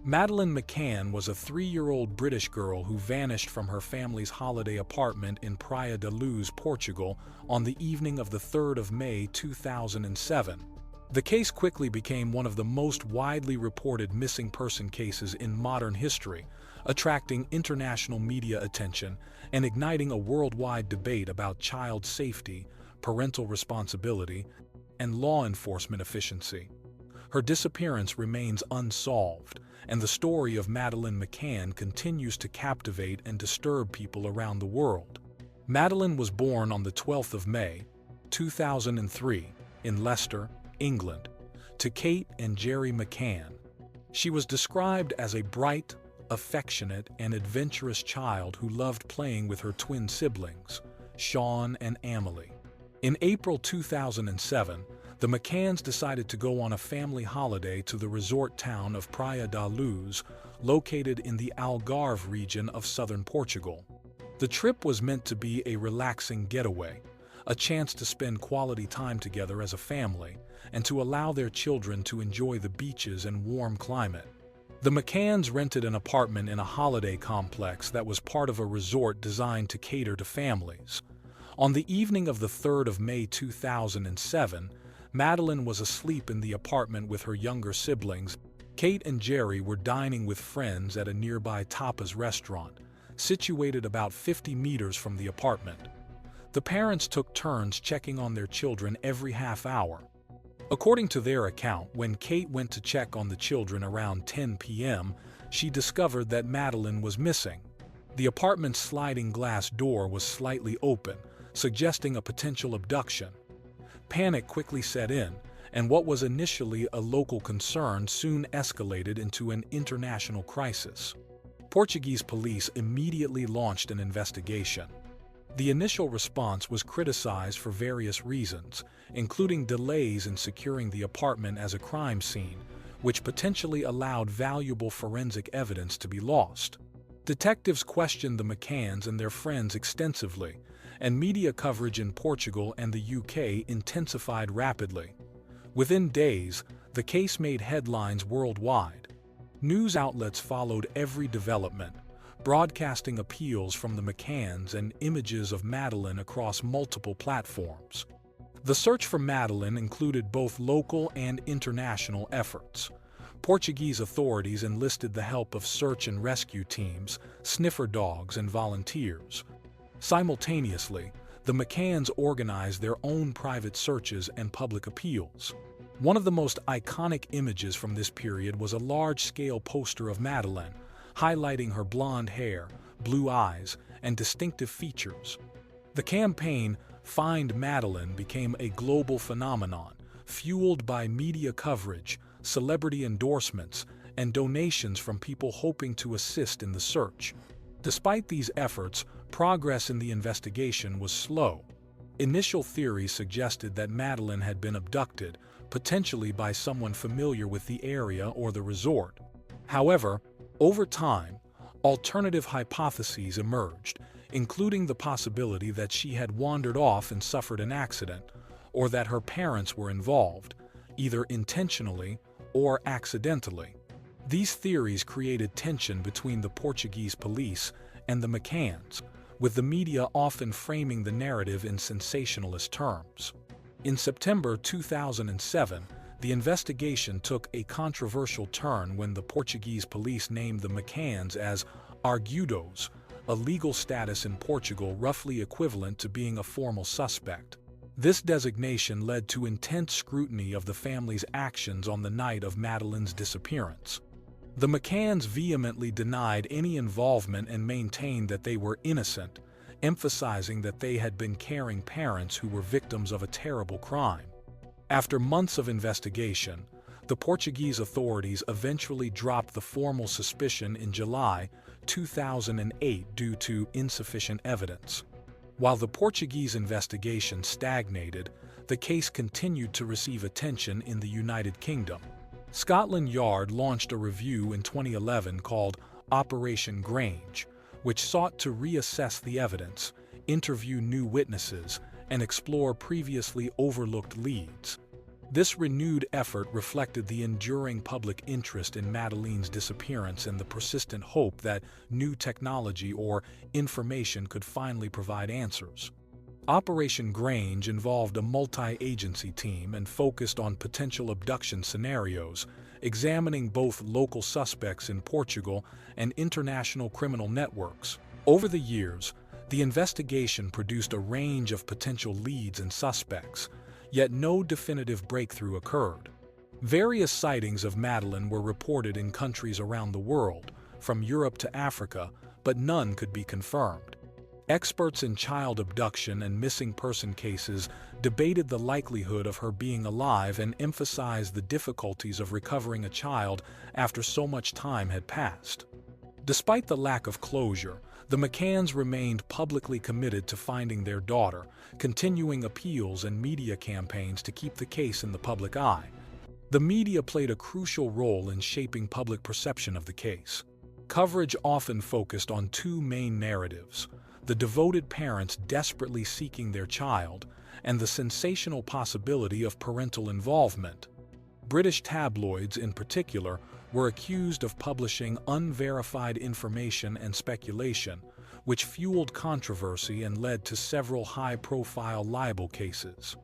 Madeleine McCann was a 3-year-old British girl who vanished from her family's holiday apartment in Praia da Luz, Portugal, on the evening of the 3rd of May 2007. The case quickly became one of the most widely reported missing person cases in modern history, attracting international media attention and igniting a worldwide debate about child safety, parental responsibility, and law enforcement efficiency. Her disappearance remains unsolved, and the story of Madeleine McCann continues to captivate and disturb people around the world. Madeleine was born on the 12th of May, 2003, in Leicester, England, to Kate and Gerry McCann. She was described as a bright, affectionate, and adventurous child who loved playing with her twin siblings, Sean and Amelie. In April 2007, the McCanns decided to go on a family holiday to the resort town of Praia da Luz, located in the Algarve region of southern Portugal. The trip was meant to be a relaxing getaway, a chance to spend quality time together as a family, and to allow their children to enjoy the beaches and warm climate. The McCanns rented an apartment in a holiday complex that was part of a resort designed to cater to families. On the evening of the 3rd of May 2007, Madeleine was asleep in the apartment with her younger siblings. Kate and Gerry were dining with friends at a nearby tapas restaurant, situated about 50 meters from the apartment. The parents took turns checking on their children every half hour. According to their account, when Kate went to check on the children around 10 p.m., she discovered that Madeleine was missing. The apartment's sliding glass door was slightly open, suggesting a potential abduction. Panic quickly set in, and what was initially a local concern soon escalated into an international crisis. Portuguese police immediately launched an investigation. The initial response was criticized for various reasons, including delays in securing the apartment as a crime scene, which potentially allowed valuable forensic evidence to be lost. Detectives questioned the McCanns and their friends extensively, and media coverage in Portugal and the UK intensified rapidly. Within days, the case made headlines worldwide. News outlets followed every development, broadcasting appeals from the McCanns and images of Madeleine across multiple platforms. The search for Madeleine included both local and international efforts. Portuguese authorities enlisted the help of search and rescue teams, sniffer dogs, and volunteers. Simultaneously, the McCanns organized their own private searches and public appeals. One of the most iconic images from this period was a large-scale poster of Madeleine, highlighting her blonde hair, blue eyes, and distinctive features. The campaign, Find Madeleine, became a global phenomenon, fueled by media coverage, celebrity endorsements, and donations from people hoping to assist in the search. Despite these efforts, progress in the investigation was slow. Initial theories suggested that Madeleine had been abducted, potentially by someone familiar with the area or the resort. However, over time, alternative hypotheses emerged, including the possibility that she had wandered off and suffered an accident, or that her parents were involved, either intentionally or accidentally. These theories created tension between the Portuguese police and the McCanns, with the media often framing the narrative in sensationalist terms. In September 2007, the investigation took a controversial turn when the Portuguese police named the McCanns as arguidos, a legal status in Portugal roughly equivalent to being a formal suspect. This designation led to intense scrutiny of the family's actions on the night of Madeleine's disappearance. The McCanns vehemently denied any involvement and maintained that they were innocent, emphasizing that they had been caring parents who were victims of a terrible crime. After months of investigation, the Portuguese authorities eventually dropped the formal suspicion in July 2008 due to insufficient evidence. While the Portuguese investigation stagnated, the case continued to receive attention in the United Kingdom. Scotland Yard launched a review in 2011 called Operation Grange, which sought to reassess the evidence, interview new witnesses, and explore previously overlooked leads. This renewed effort reflected the enduring public interest in Madeleine's disappearance and the persistent hope that new technology or information could finally provide answers. Operation Grange involved a multi-agency team and focused on potential abduction scenarios, examining both local suspects in Portugal and international criminal networks. Over the years, the investigation produced a range of potential leads and suspects, yet no definitive breakthrough occurred. Various sightings of Madeleine were reported in countries around the world, from Europe to Africa, but none could be confirmed. Experts in child abduction and missing person cases debated the likelihood of her being alive and emphasized the difficulties of recovering a child after so much time had passed. Despite the lack of closure, the McCanns remained publicly committed to finding their daughter, continuing appeals and media campaigns to keep the case in the public eye. The media played a crucial role in shaping public perception of the case. Coverage often focused on two main narratives: the devoted parents desperately seeking their child, and the sensational possibility of parental involvement. British tabloids, in particular, were accused of publishing unverified information and speculation, which fueled controversy and led to several high-profile libel cases.